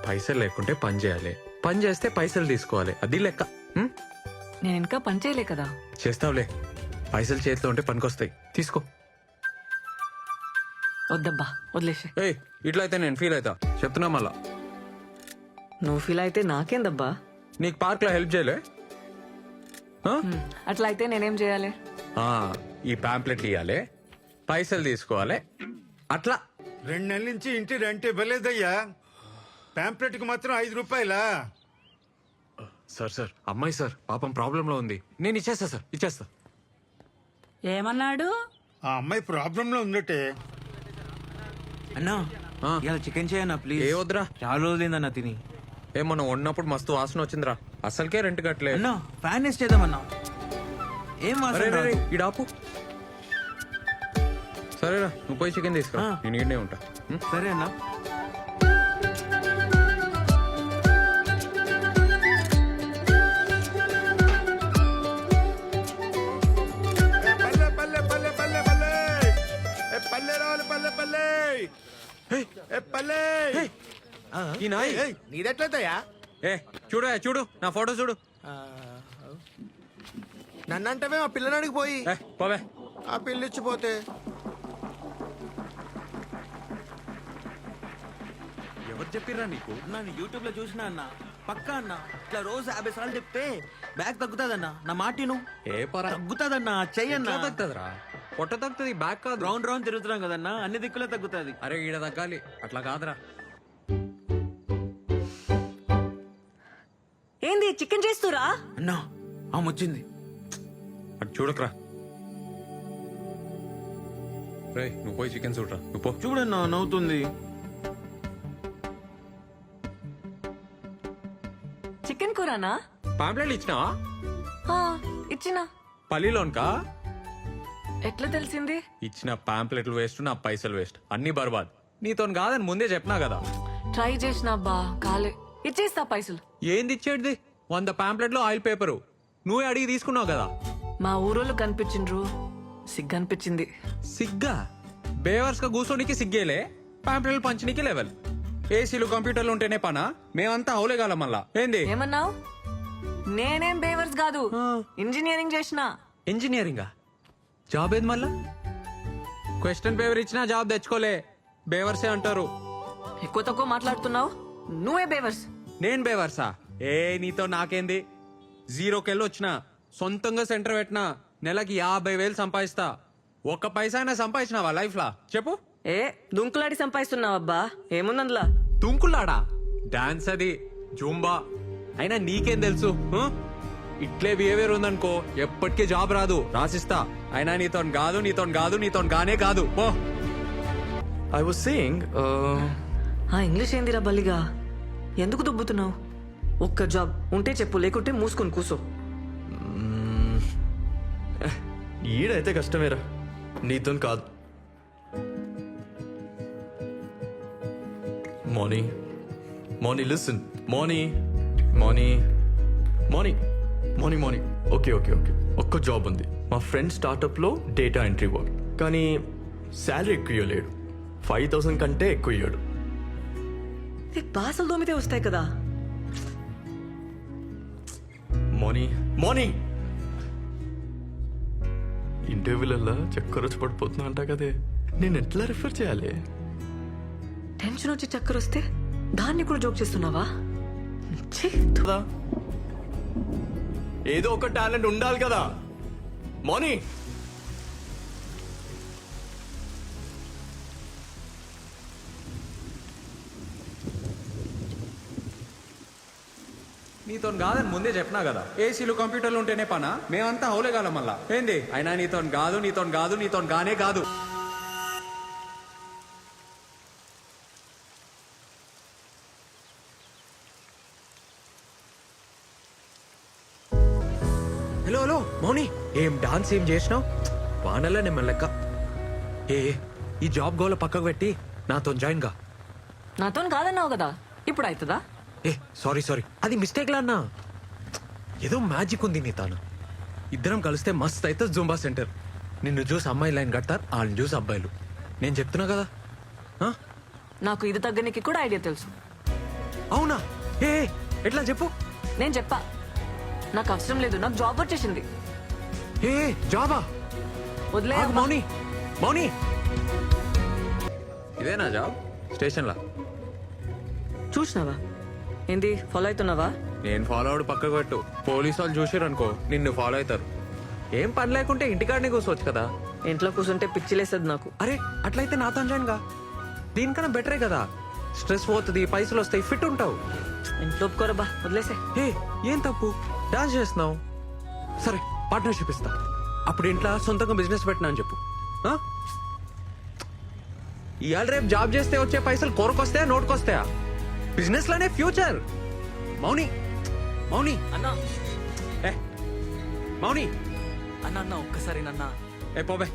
పైసలు లేకుంటే పని చేయాలి, పని చేస్తే పైసలు తీసుకోవాలి, అది లెక్క. నేను ఇంకా పని చేయలే కదా. చేస్తావులే, పైసలు చేతిలో ఉంటే పనికొస్తాయి, తీసుకో. వద్దబ్బా, వదిలేసే. ఏయ్, ఇట్లా అయితే నేను ఫీల్ అవుతా, చెప్తున్నా మళ్ళా. నువ్వు ఫీల్ అయితే నాకేందబ్బా. నీకు పార్క్ లో హెల్ప్ చేయలే? అట్లా అయితే నేనేం చేయాలి? ఈ పాంప్లెట్లు ఇవ్వాలి, పైసలు తీసుకోవాలి, అట్లా. 2 నెలల నుంచి ఇంటి రెంట్ ఇవ్వలేదయ్యా. పాంప్లెట్ కి మాత్రం 5 రూపాయలా? సార్ అమ్మాయి సార్ పాపం ప్రాబ్లంలో ఉంది, నేను ఇచ్చేస్తా సార్, ఇచ్చేస్తా. ఏమన్నాడు? ఆ అమ్మాయి ప్రాబ్లం లో ఉందటే. అన్నా ఇలా చికెన్ చేయన్నా ప్లీజ్. ఏ వద్దురా, చాలా రోజులైందన్నా తిని. మనం వండినప్పుడు మస్తు వాసన వచ్చిందిరా, అసలుకే రెంట్ కట్టలే. అన్నా ఫ్యాన్ వేస్ట్ చేద్దామన్నా. ఏం వాసన అరే రాదు. ఇడాపు. సరేరా, నువ్వు పోయి చికెన్ తీసుకురా, నేను ఈడనే ఉంటా. సరే అన్నా. పల్లె పల్లె పల్లె పల్లె పల్లె పల్లె రావాలి, పల్లె పల్లె పల్లె. ఈ నాయ్ నీదెట్లయితయా? చూడు నా ఫోటో చూడు. నన్నంటవే మా పిల్లనాడికి పోయి పోవే. ఆ పిల్లిచ్చిపోతే ఎవరు చెప్పిర్రా నీకు? నేను యూట్యూబ్ లో చూసినా అన్న, పక్కా అన్న. ఇట్లా రోజు 50 సార్లు చెప్తే బ్యాగ్ తగ్గుతాదన్నా. నా మాటిను ఏ పరా తగ్గుతాదన్నా. చెయ్యన్నా. తగ్గుతుందిరా, పొట్ట తగ్గుతుంది, బ్యాక్ కాదు. రౌండ్ రౌండ్ తిరుగుతున్నాం కదన్నా, అన్ని దిక్కులే తగ్గుతాది. అరే ఈడ తగ్గాలి, అట్లా కాదురా. ఏంది చికెన్ చేస్తురా? అన్నా ఆమె వచ్చింది. అటు చూడకరా. రే నువ్వు పోయి చికెన్ చూడరా, నువ్వు పో. చూడన్నా నవ్వుతుంది. చికెన్ కూరనా? పాంప్లెట్లు ఇచ్చినావా? ఇచ్చినా. పల్లిలోన్కా? ఎట్లా తెలిసింది? ఇచ్చిన పాంప్లెట్లు వేస్ట్, నా పైసలు వేస్ట్, అన్ని బర్బాద్. నీతో కాదని ముందే చెప్పినా కదా. ట్రై చేసినా అబ్బా, కాలే. ఇచ్చేస్తా పైసలు. ఏంది ఇచ్చేటిది? 100 పాంప్లెట్లు, ఆయిల్ పేపరు నువ్వే అడిగి తీసుకున్నావు కదా. మా ఊరోళ్ళు కనిపించిండ్రు, సిగ్గు అనిపించింది. సిగ్గా? బేవర్స్ గా కూర్చోనికి సిగ్గేలే, పాంప్లెట్లు పంచనీకి లెవెల్. ఏసీలు కంప్యూటర్లు ఉంటేనే పనా? మేమంతా హౌలేగాల మళ్ళా. ఏంది ఏమన్నావు? నేనేం బేవర్స్ కాదు, ఇంజనీరింగ్ చేసిన. ఇంజనీరింగా? జాబ్ ఏది మళ్ళా? క్వశ్చన్ పేపర్ ఇచ్చినా జాబ్ తెచ్చుకోలే, బేవర్సే అంటారు. ఎక్కువ తక్కువ మాట్లాడుతున్నావు, నువ్వే బేవర్స్. నేను బేవర్సా? నీతో నాకేంది? 0కెళ్ళి వచ్చినా, సొంతంగా సెంటర్ పెట్టినా, నెలకి 50,000 సంపాదిస్తా. ఒక్క పైసా అయినా సంపాదించినావా లైఫ్ లా? చెప్పు. దుంకులాడి సంపాదిస్తున్నావబ్బా, ఏముందందులా? తుంకులాడా? డాన్స్ అది, జూంబా. అయినా నీకేం తెలుసు? ఇట్లే బిహేవియర్ ఉందనుకో ఎప్పటికీ జాబ్ రాదు, రాసిస్తా. అయినా నీతో గానే కాదు. పో. I was saying, ఇంగ్లీష్ ఏందిరా బల్లిగా? ఎందుకు దుబ్బుతున్నావు? ఒక్క జాబ్ ఉంటే చెప్పు, లేకుంటే మూసుకొని కూసో. ఈడైతే కష్టమేరా, నీతో కాదు. Morning listen, morning okay. ఒక్క జాబ్ ఉంది, మా ఫ్రెండ్ స్టార్టప్ లో డేటా ఎంట్రీ వర్క్. కానీ శాలరీ ఎక్కువ ఇవ్వలేడు, 5,000 కంటే ఎక్కువ ఇయ్యాడు. బాసలు దోమితే వస్తాయి కదా. మార్నింగ్ ఇంటర్వ్యూలల్లా చక్కర వచ్చి పడిపోతున్నా అంట కదే, నేను ఎట్లా రిఫర్ చేయాలి? టెన్షన్ వచ్చి చక్కర వస్తే దాన్ని కూడా జోక్ చేస్తున్నావా? ఏదో ఒక టాలెంట్ ఉండాలి కదా. మార్నింగ్ నీతో కాదని ముందే చెప్పినా కదా. ఏసీలు కంప్యూటర్లు ఉంటేనే పనా? మేమంతా హౌలేగాల మళ్ళా. ఏంది? అయినా నీతో గానే కాదు. హలో మౌని, ఏం డాన్స్ ఏం చేసినావు? వానల్లా నిమ్మలెక్క. ఈ జాబ్ గోల పక్కకు పెట్టి నాతో జాయిన్ గా. నాతో కాదన్నావు కదా, ఇప్పుడు అవుతుందా? సారీ అది మిస్టేక్ లా అన్నా. ఏదో మ్యాజిక్ ఉంది నీ తాను. ఇద్దరం కలిస్తే మస్త్ అయితే జూంబా సెంటర్. నిన్ను చూసి అమ్మాయి లైన్ కడతారు, వాళ్ళని చూసి అబ్బాయిలు. నేను చెప్తున్నా కదా. నాకు ఇది తగ్గనికి కూడా ఐడియా తెలుసు. అవునా? ఏ ఏ, ఎట్లా చెప్పు. నేను చెప్పా నాకు అవసరం లేదు, నాకు జాబ్ వచ్చేసింది. ఏ ఏ, జాబా? వదిలే ఆగు, మౌని మౌని, ఇదేనా జాబ్? స్టేషన్లా? చూసినావా? ఏంది ఫాలో అవుతున్నావా? నేను ఫాలో అవడు పక్కకు పెట్టు. పోలీసు వాళ్ళు చూసారు అనుకో నిన్ను ఫాలో అవుతారు. ఏం పని లేకుంటే ఇంటికాడనే కూర్చోవచ్చు కదా. ఇంట్లో కూర్చుంటే పిచ్చిలేస్తుంది నాకు. అరే అట్లయితే నాతో జాయిన్ గా. దీనికన్నా బెటరే కదా. స్ట్రెస్ పోతుంది, పైసలు వస్తాయి, ఫిట్ ఉంటావు. ఇంట్లో ఒప్పుకోరబ్బా, వదిలేసే. ఏ ఏం తప్పు? డాన్స్ చేస్తున్నావు, సరే పార్ట్నర్షిప్ ఇస్తా. అప్పుడు ఇంట్లో సొంతంగా బిజినెస్ పెట్టినా అని చెప్పు. ఆ? ఇవాళ రేపు జాబ్ చేస్తే వచ్చే పైసలు కొరకొస్తాయా, నోటుకొస్తాయా? బిజినెస్ లోనే ఫ్యూచర్. మౌని మౌని అన్నా ఏ మౌని అన్న అన్న ఒక్కసారి నన్న ఏ పోబే.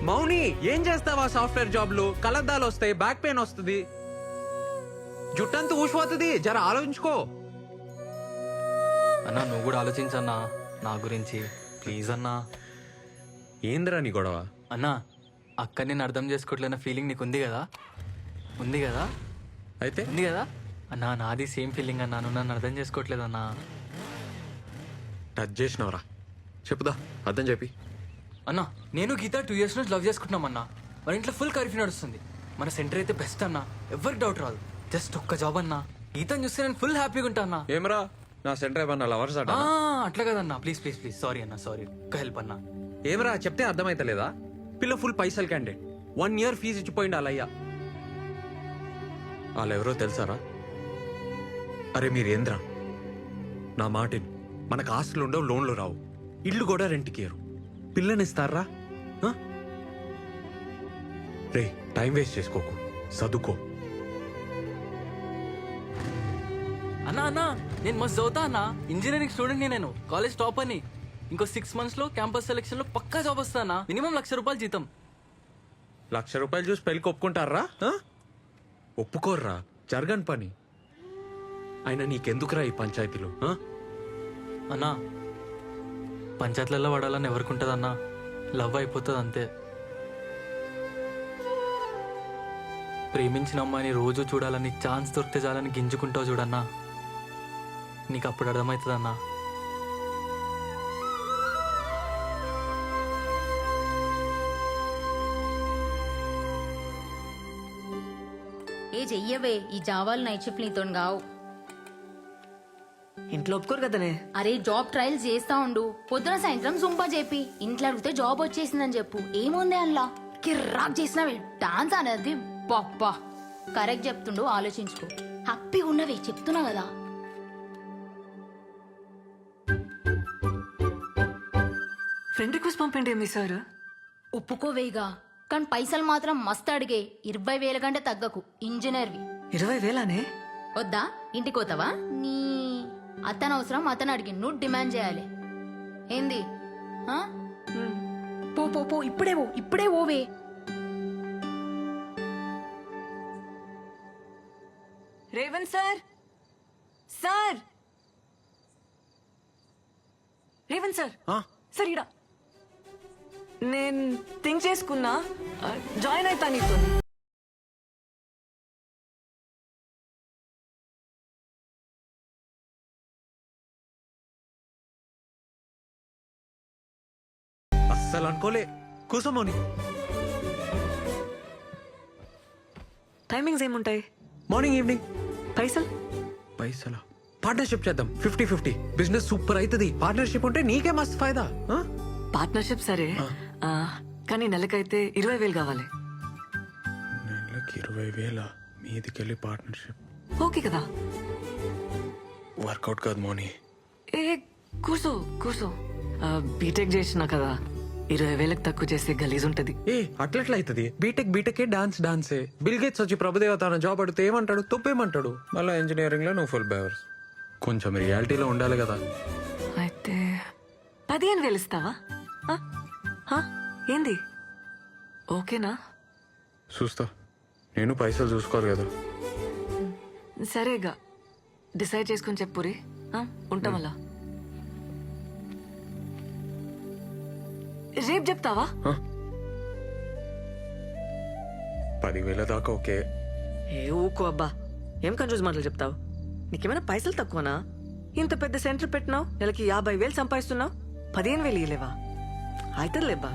మౌని ఏం చేస్తావా? సాఫ్ట్వేర్ జాబ్లు కలద్దాలు వస్తాయి, బ్యాక్ పెయిన్ వస్తుంది, జుట్టంతా ఊసిపోతుంది. జర ఆలోచించుకో. అన్న నువ్వు కూడా ఆలోచించన్నా నా గురించి ప్లీజ్ అన్నా. ఏందిరా నీ గొడవ? అన్నా అక్క నేను అర్థం చేసుకోవట్లేన ఫీలింగ్ నీకు ఉంది కదా? ఉంది కదా? అయితే ఉంది కదా అన్నా? నాది సేమ్ ఫీలింగ్ అన్నా, నువ్వు నన్ను అర్థం చేసుకోవట్లేదన్నా. టచ్ చేసినవరా? చెప్పుదా, అర్థం చెప్పి. అన్నా నేను గీత 2 years నుంచి లవ్ చేసుకుంటున్నామన్నా. మన ఇంట్లో ఫుల్ కర్ఫ్యూ నడుస్తుంది. మన సెంటర్ అయితే బెస్ట్ అన్నా, ఎవరికి డౌట్ రాదు. జస్ట్ ఒక్క జాబ్ అన్నా, గీతను చూస్తే నేను ఫుల్ హ్యాపీగా ఉంటా అన్నా. ఏమరా నా సెంటర్ ఏమన్నా లవర్స్ అట? అట్లా కదన్నా, ప్లీజ్ ప్లీజ్ ప్లీజ్, సారీ అన్నా, సారీ. ఒక్క హెల్ప్ అన్నా. ఏమరా చెప్తే అర్థమైతలేదా? పిల్ల ఫుల్ పైసలు క్యాండిడేట్, 1 year ఫీజు ఇచ్చిపోయింది వాళ్ళయ్యా. వాళ్ళెవరో తెలుసారా? అరే మీరేంద్రా, నా మాటిని. మనకు ఆస్తులు ఉండవు, లోన్లు రావు, ఇల్లు కూడా రెంట్కి ఇయ్యరు. పిల్లనిస్తారా? రే టైం వేస్ట్ చేసుకోకు, చదువుకో. అన్నా అన్నా నేను మస్తు చదువుతా అన్నా, ఇంజనీరింగ్ స్టూడెంట్ నేను, కాలేజ్ టాప్ అని. ఇంకో 6 months లో క్యాంపస్ సెలెక్షన్ లో పక్కా జాబ్ వస్తానా, మినిమం ₹1,00,000 జీతం. ₹1,00,000 చూసి పెళ్ళికి ఒప్పుకుంటారా? ఒప్పుకోర్రా, జరగని పని. అయినా నీకెందుకురా ఈ పంచాయతీలు? అన్నా పంచాయతీలలో పడాలని ఎవరికి ఉంటుంది అన్నా, లవ్ అయిపోతుంది అంతే. ప్రేమించిన అమ్మాయిని రోజు చూడాలని, ఛాన్స్ దొరికితే చాలని గింజుకుంటావు చూడన్నా, నీకు అప్పుడు అర్థమవుతుంది అన్నా. ఏ చెయ్యవే, ఈ జావాలు నైట్ షిఫ్ట్ నీతో గావు. ఇంట్లో ఒప్పుకోరు కదనే. అరే జాబ్ ట్రయల్స్ చేస్తా ఉండు, పొద్దున సాయంత్రం జుంపా చెప్పి ఇంట్లో అడిగితే జాబ్ వచ్చేసిందని చెప్పు. ఏముంది అందులో? కిర్రాక్ చేసినవే డాన్స్ అనేది. పప్పా కరెక్ట్ చెప్తుండు, ఆలోచించుకో. హ్యాపీగా ఉన్నవే చెప్తున్నా కదా. ఫ్రెండ్ రిక్వెస్ట్ పంపండి మీ సార్. ఒప్పుకోవేగా, కానీ పైసలు మాత్రం మస్తు అడిగే. 20,000 కంటే తగ్గకు, ఇంజనీర్వి. 20,000నే? వద్దా? ఇంటికి పోతావా? నీ అతను అవసరం అతను అడిగి నువ్వు డిమాండ్ చేయాలి. ఏంది? ఆ? పో పో పో, ఇప్పుడే పో, ఇప్పుడే ఓవే. Revanth sir, sir Revanth sir, sir ఇడా నేను థింక్ చేసుకున్నా, జాయిన్ అవుతా నీతో. అస్సలు అనుకోలే. కూసమోని. టైమింగ్స్ ఏముంటాయి? Morning evening. పైసలు? పైసలా? పార్ట్నర్షిప్ చేద్దాం, 50-50. బిజినెస్ సూపర్ అవుతుంది. పార్ట్నర్షిప్ ఉంటే నీకే మస్తు ఫైదా. పార్ట్నర్షిప్ సరే, కానీ నెలకైతే 20,000 కావాలి. నెలకి 20,000 మీదికెళ్ళి పార్ట్నర్షిప్ ఓకే కదా? వర్కౌట్ కాదు మోని. ఏ కూర్చో కూర్చో, బీటెక్ చేసినా కదా, 20,000 తక్కువ చేస్తే గలీజ్ ఉంటది. ఏ అట్లట్లా అవుతుంది? బీటెక్ డాన్సే. బిల్ గేట్స్ వచ్చి ప్రభుదేవ తన జాబ్ అడిగితే ఏమంటాడు? తప్పేమంటాడు? మళ్ళీ ఇంజనీరింగ్ లో నువ్వు ఫుల్ బేవర్స్. కొంచెం రియాలిటీలో ఉండాలి కదా. అయితే 15,000 ఇస్తావా? ఏంది? ఓకేనా? చూస్తా, నేను పైసలు చూసుకోరు కదా. సరేగా, డిసైడ్ చేసుకుని చెప్పురి. ఉంటాం అలా. రేపు చెప్తావా? 10,000 దాకా ఓకే. ఏ ఊకో అబ్బా, ఏం కన్ఫ్యూజ్ మాటలు చెప్తావు? నీకేమైనా పైసలు తక్కువనా? ఇంత పెద్ద సెంటర్ పెట్టినావు, నెలకి 50,000 సంపాదిస్తున్నావు, 15,000 ఇయ్యలేవా? అయితే లేబ్బా.